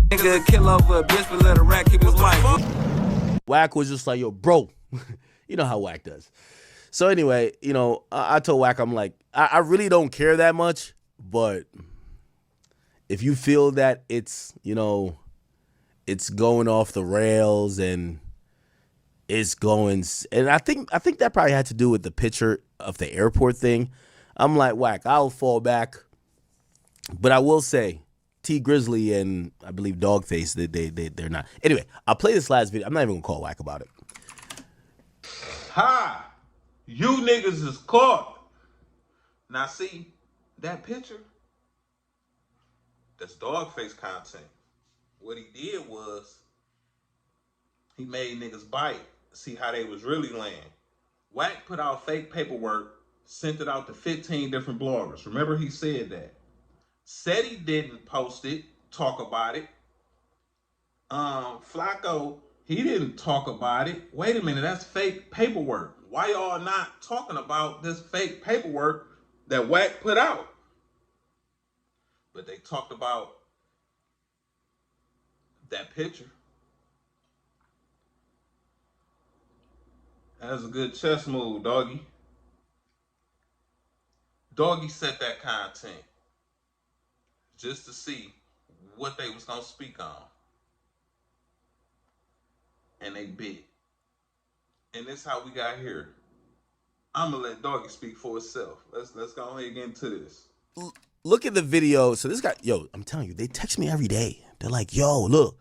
Nigga kill over a bitch but let a rat keep his wife. Wack was just like, yo, bro. You know how Wack does. So anyway, you know, I told Wack, I'm like, I really don't care that much, but if you feel that it's, you know, it's going off the rails and it's going, and I think that probably had to do with the picture of the airport thing. I'm like, Wack, I'll fall back. But I will say, T Grizzly and I believe DawgFace, they're not. Anyway, I'll play this last video. I'm not even gonna call Wack about it. Ha! You niggas is caught. Now see, that picture, that's DawgFace content. What he did was, he made niggas bite, see how they was really laying. Wack put out fake paperwork, sent it out to 15 different bloggers. Remember he said that. Ceddy didn't post it, talk about it. Flakko, he didn't talk about it. Wait a minute, that's fake paperwork. Why y'all not talking about this fake paperwork that Wack put out? But they talked about that picture. That was a good chess move, doggy. Doggy set that content just to see what they was gonna speak on. And they bit. And this how we got here. I'm gonna let Doggy speak for itself. Let's go ahead and get into this. Look at the video. So this guy, yo, I'm telling you, they text me every day. They're like, yo, look,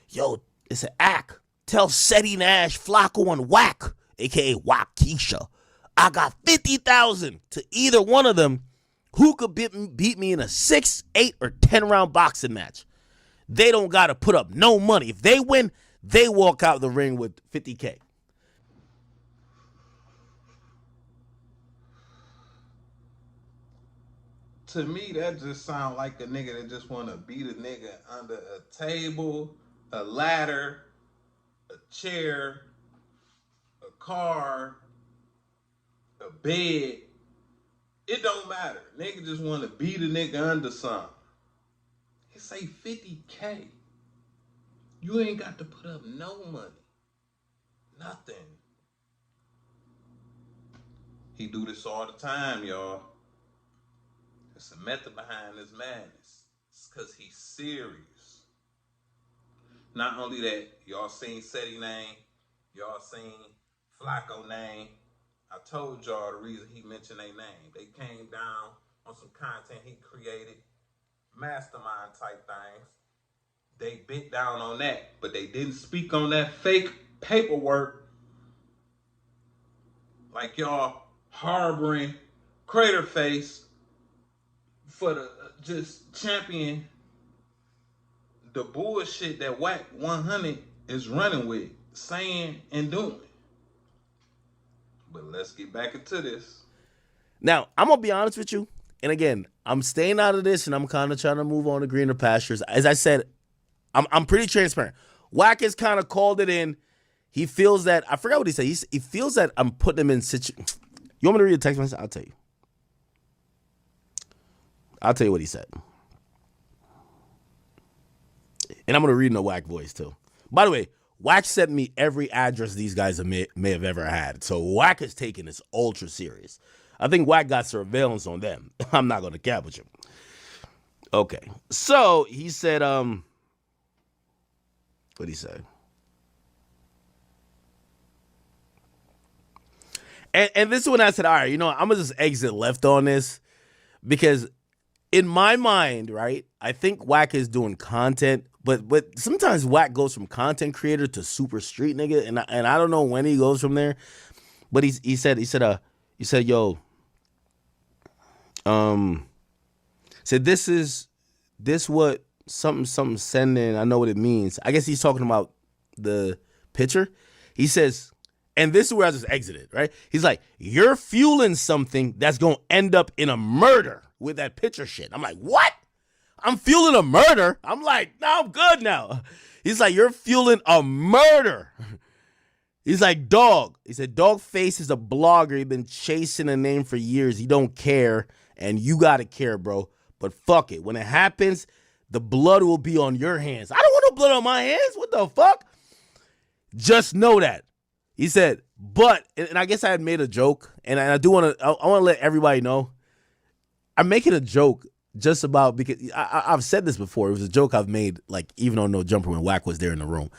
yo, it's an act. Tell Ceddy, Nash, Flakko, and Wack, aka Wack100, I got 50,000 to either one of them who could beat me in a 6, 8, or 10 round boxing match. They don't gotta put up no money. If they win, they walk out the ring with 50K. To me, that just sound like a nigga that just want to beat a nigga under a table, a ladder, a chair, a car, a bed. It don't matter. Nigga just want to beat a nigga under something. He say 50K. You ain't got to put up no money. Nothing. He do this all the time, y'all. There's a method behind this madness. It's because he's serious. Not only that, y'all seen Ceddy name, y'all seen Flakko name. I told y'all the reason he mentioned their name. They came down on some content he created, mastermind type things. They bit down on that, but they didn't speak on that fake paperwork like y'all harboring Crater Face for the just champion the bullshit that Wack100 is running with, saying and doing. But let's get back into this. Now, I'm going to be honest with you. And again, I'm staying out of this and I'm kind of trying to move on to greener pastures. As I said, I'm pretty transparent. Wack has kind of called it in. He feels that, I forgot what he said. He feels that I'm putting him in You want me to read the text message? I'll tell you. I'll tell you what he said. And I'm going to read in a Wack voice too. By the way, Wack sent me every address these guys may have ever had. So Wack is taking this ultra serious. I think Wack got surveillance on them. I'm not going to cap with you. Okay. So he said, what'd he say? And this is when I said, all right, you know, I'm going to just exit left on this because in my mind, right, I think Wack is doing content, but sometimes Wack goes from content creator to super street nigga, and I don't know when he goes from there. But he said yo, said this what something sending. I know what it means. I guess he's talking about the picture. He says, and this is where I just exited, right? He's like, you're fueling something that's gonna end up in a murder with that picture shit. I'm like, what? I'm fueling a murder? I'm like, no, I'm good now. He's like, you're fueling a murder. He's like, dog. He said, DawgFace is a blogger. He's been chasing a name for years. He don't care, and you gotta care, bro. But fuck it. When it happens, the blood will be on your hands. I don't want no blood on my hands. What the fuck? Just know that. He said, but, and I guess I had made a joke, and I do want to, I want to let everybody know, I'm making a joke just about, because I've said this before. It was a joke I've made, like, even on No Jumper when Wack was there in the room.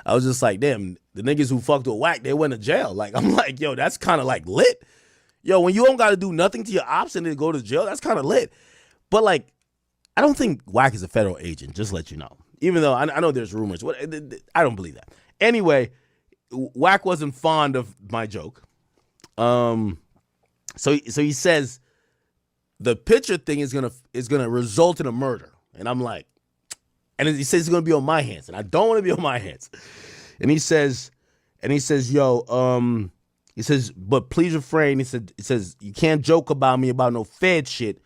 I was just like, damn, the niggas who fucked with Wack, they went to jail. Like, I'm like, yo, that's kind of like lit. Yo, when you don't got to do nothing to your ops and then go to jail, that's kind of lit. But, like, I don't think Wack is a federal agent, just to let you know. Even though I know there's rumors. I don't believe that. Anyway, Wack wasn't fond of my joke. So he says the picture thing is gonna result in a murder. And I'm like, and he says it's gonna be on my hands, and I don't want to be on my hands. And he says, yo, he says, but please refrain. He says, you can't joke about me about no Fed shit.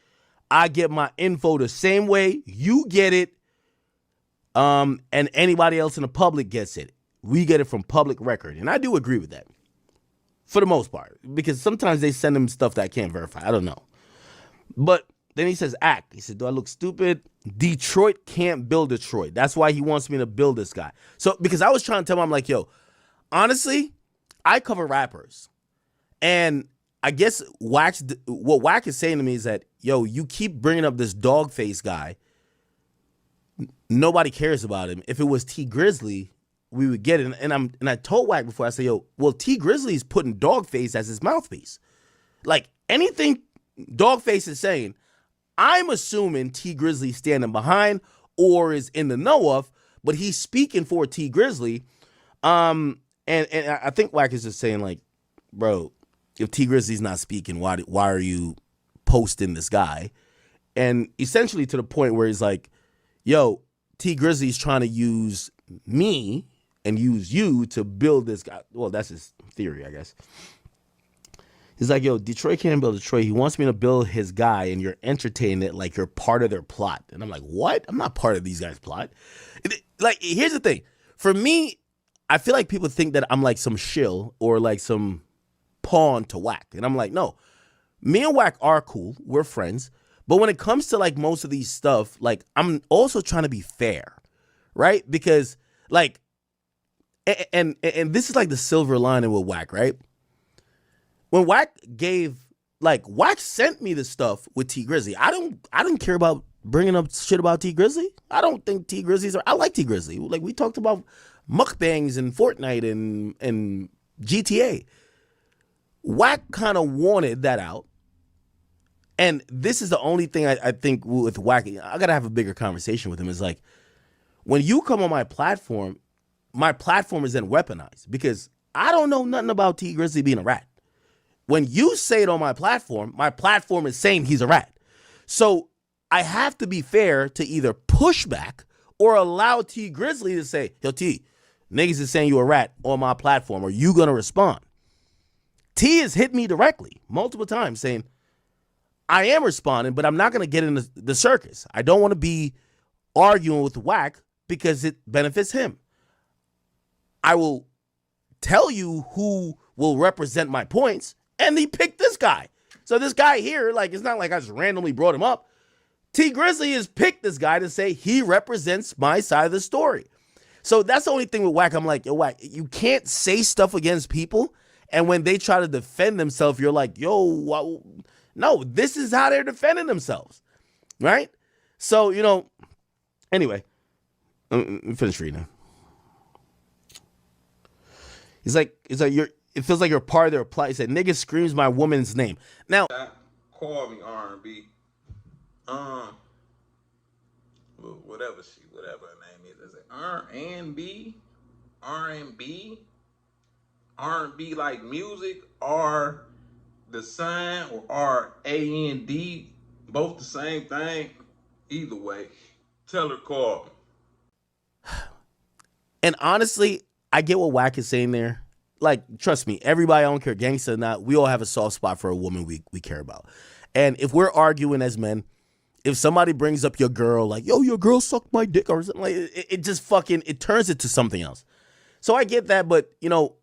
I get my info the same way you get it. And anybody else in the public gets it. We get it from public record. And I do agree with that. For the most part. Because sometimes they send him stuff that I can't verify. I don't know. But then he says, act. He said, do I look stupid? Detroit can't build Detroit. That's why he wants me to build this guy. So, because I was trying to tell him, I'm like, yo, honestly, I cover rappers. And I guess what Wack is saying to me is that, yo, you keep bringing up this DawgFace guy. Nobody cares about him. If it was T Grizzly, we would get it. And I told Wack before, I said, yo, well, T Grizzly's putting DawgFace as his mouthpiece. Like, anything DawgFace is saying, I'm assuming T Grizzly's standing behind or is in the know of, but he's speaking for T Grizzly. And I think Wack is just saying, like, bro, if T Grizzly's not speaking, why are you posting this guy? And essentially to the point where he's like, yo, T Grizzly's trying to use me and use you to build this guy. Well, that's his theory, I guess. He's like, yo, Detroit can't build Detroit. He wants me to build his guy, and you're entertaining it like you're part of their plot. And I'm like, what? I'm not part of these guys' plot. Like, here's the thing. For me, I feel like people think that I'm like some shill or like some pawn to Wack. And I'm like, no. Me and Wack are cool. We're friends. But when it comes to like most of these stuff, like I'm also trying to be fair, right? Because like, and this is like the silver lining with Wack, right? When Wack Wack sent me the stuff with T Grizzly. I don't care about bringing up shit about T Grizzly. I don't think T Grizzly's. I like T Grizzly. Like we talked about mukbangs and Fortnite and GTA. Wack kind of wanted that out. And this is the only thing I think with Wack, I got to have a bigger conversation with him. Is like, when you come on my platform is then weaponized because I don't know nothing about T Grizzly being a rat. When you say it on my platform is saying he's a rat. So I have to be fair to either push back or allow T Grizzly to say, yo, T, niggas is saying you a rat on my platform. Are you going to respond? T has hit me directly multiple times saying, I am responding, but I'm not going to get into the circus. I don't want to be arguing with Wack because it benefits him. I will tell you who will represent my points, and he picked this guy. So this guy here, like, it's not like I just randomly brought him up. T Grizzly has picked this guy to say he represents my side of the story. So that's the only thing with Wack. I'm like, yo, Wack, you can't say stuff against people, and when they try to defend themselves, you're like, yo, no, this is how they're defending themselves, right? So, you know, anyway, finish reading. He's like, it feels like you're part of their plot. He said, nigga screams my woman's name. Now, call me R&B. Whatever her name is. Is it R&B? R&B? R&B like music or the sign or R-A-N-D, both the same thing. Either way, tell her call me. And honestly, I get what Wack is saying there. Like, trust me, everybody, I don't care, gangsta or not, we all have a soft spot for a woman we care about. And if we're arguing as men, if somebody brings up your girl, like, yo, your girl sucked my dick or something, like, it just fucking, it turns it to something else. So I get that, but, you know,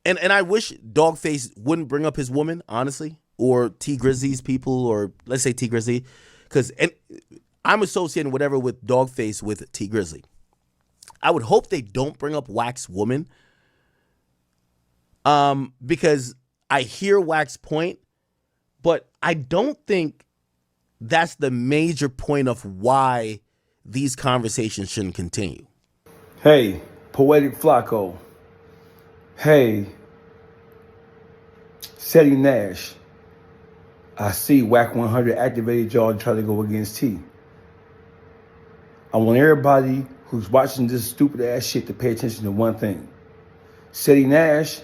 and I wish DawgFace wouldn't bring up his woman, honestly, or T Grizzly's people, or let's say T Grizzly, because I'm associating whatever with DawgFace with T Grizzly. I would hope they don't bring up Wack's woman. Because I hear Wack's point, but I don't think that's the major point of why these conversations shouldn't continue. Hey, Poetic Flakko. Hey, Ceddy Nash. I see Wack100 activated y'all to try to go against T. I want everybody who's watching this stupid ass shit to pay attention to one thing. Ceddy Nash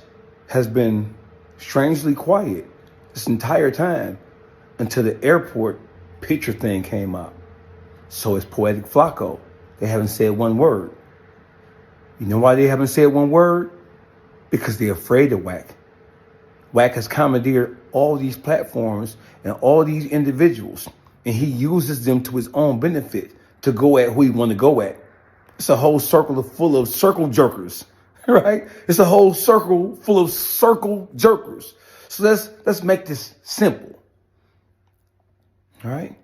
has been strangely quiet this entire time until the airport picture thing came out. So it's Poetic Flakko. They haven't said one word. You know why they haven't said one word? Because they're afraid of Wack. Wack has commandeered all these platforms and all these individuals, and he uses them to his own benefit to go at who he want to go at. It's a whole circle full of circle jerkers, right? It's a whole circle full of circle jerkers. So let's make this simple. All right?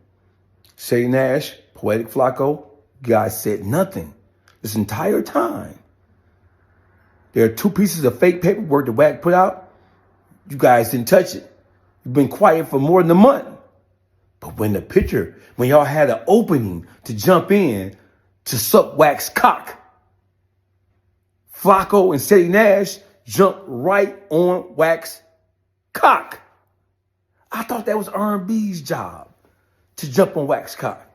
Ceddy Nash, Poetic Flakko, guys said nothing this entire time. There are 2 pieces of fake paperwork that Wack put out. You guys didn't touch it. You've been quiet for more than a month. But when y'all had an opening to jump in to suck Wack's cock, Flakko and Ceddy Nash jumped right on Wack's cock. I thought that was R&B's job to jump on Wack's cock,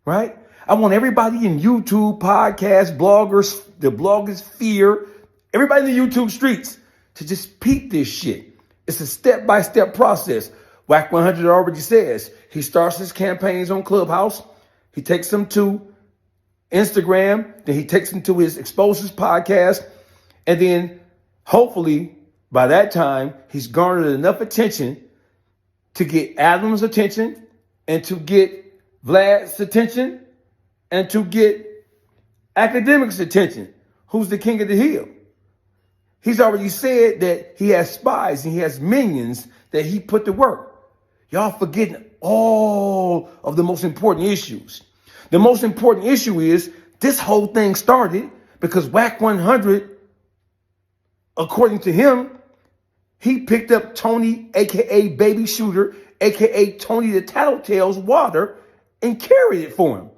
right? I want everybody in YouTube, podcasts, bloggers, the bloggers sphere, everybody in the YouTube streets to just peep this shit. It's a step-by-step process. Wack100 already says he starts his campaigns on Clubhouse. He takes them to Instagram. Then he takes them to his Exposures podcast. And then hopefully by that time, he's garnered enough attention to get Adam's attention and to get Vlad's attention and to get Academic's attention, who's the king of the hill. He's already said that he has spies and he has minions that he put to work. Y'all forgetting all of the most important issues. The most important issue is this whole thing started because Wack100, according to him, he picked up Tony, a.k.a. Baby Shooter, a.k.a. Tony the Tattletale's water and carried it for him.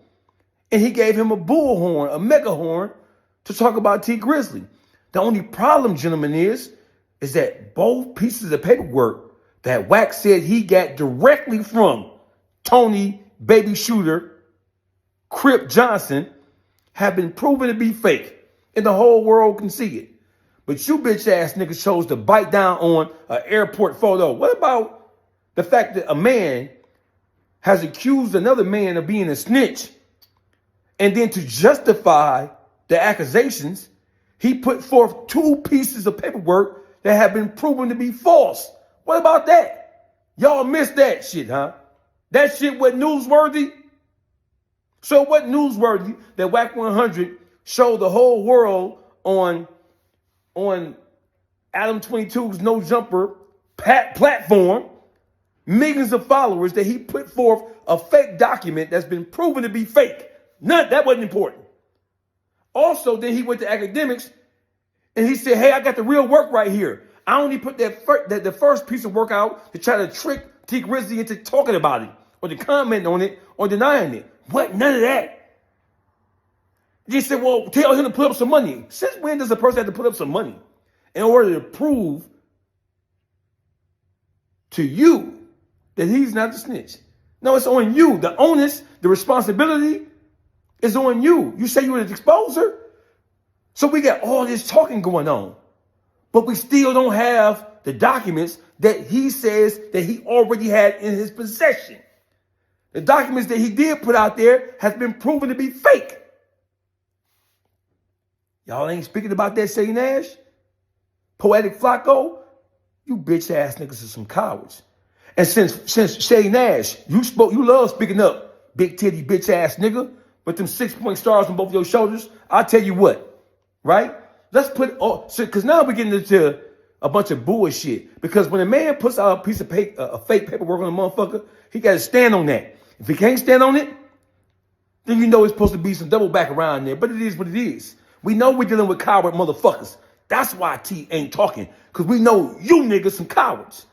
And he gave him a bullhorn, a mega horn, to talk about T Grizzly. The only problem, gentlemen, is that both pieces of paperwork that Wack said he got directly from Tony, Baby Shooter, Crip Johnson have been proven to be fake. And the whole world can see it. But you bitch ass niggas chose to bite down on an airport photo. What about the fact that a man has accused another man of being a snitch? And then to justify the accusations, he put forth 2 pieces of paperwork that have been proven to be false. What about that? Y'all missed that shit, huh? That shit wasn't newsworthy. So what newsworthy that Wack100 showed the whole world on Adam 22's No Jumper platform, millions of followers, that he put forth a fake document that's been proven to be fake. That wasn't important. Also, then he went to Academics and he said, hey, I got the real work right here. I only put the first piece of work out to try to trick T Grizzly into talking about it or to comment on it or denying it. What? None of that. He said, well, tell him to put up some money. Since when does a person have to put up some money in order to prove to you that he's not the snitch? No, it's on you. The onus, the responsibility is on you. You say you were the exposer. So we got all this talking going on, but we still don't have the documents that he says that he already had in his possession. The documents that he did put out there has been proven to be fake. Y'all ain't speaking about that, Ceddy Nash? Poetic Flakko? You bitch ass niggas are some cowards. And since Ceddy Nash, you love speaking up, big titty bitch ass nigga, with them 6-point stars on both of your shoulders. I'll tell you what, right? Let's put, because now we're getting into a bunch of bullshit. Because when a man puts out a piece of a fake paperwork on a motherfucker, he got to stand on that. If he can't stand on it, then you know it's supposed to be some double back around there. But it is what it is. We know we're dealing with coward motherfuckers. That's why T ain't talking. Because we know you niggas some cowards.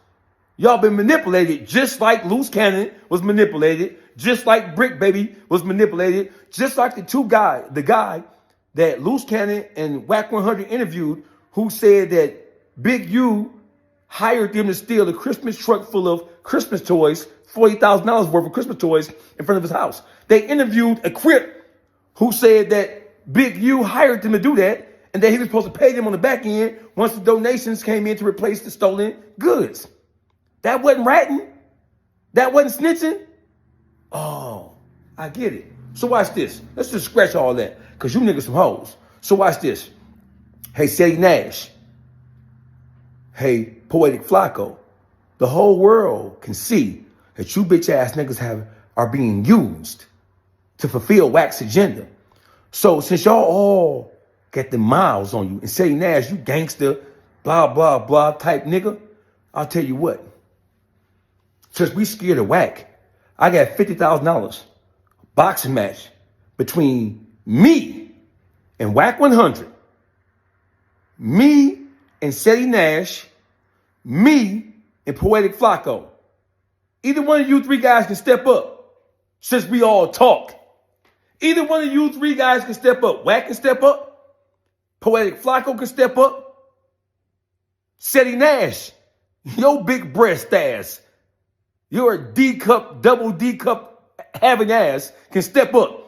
Y'all been manipulated just like Loose Cannon was manipulated. Just like Brick Baby was manipulated. Just like the guy that Loose Cannon and Wack100 interviewed, who said that Big U hired them to steal a Christmas truck full of Christmas toys, $40,000 worth of Christmas toys in front of his house. They interviewed a Crip who said that Big U hired them to do that and that he was supposed to pay them on the back end once the donations came in to replace the stolen goods. That wasn't ratting. That wasn't snitching. Oh, I get it. So watch this. Let's just scratch all that because you niggas some hoes. So watch this. Hey, Ceddy Nash. Hey, Poetic Flakko. The whole world can see that you bitch ass niggas are being used to fulfill Wack's agenda. So since y'all all got the miles on you and Ceddy Nash, you gangster, blah, blah, blah type nigga, I'll tell you what. Since we scared of Wack, I got $50,000 boxing match between me and Wack100, me and Ceddy Nash, me and Poetic Flakko. Either one of you three guys can step up since we all talk. Either one of you three guys can step up. Wack can step up. Poetic Flakko can step up. Ceddy Nash, your big breast ass, your D-cup, double D-cup having ass can step up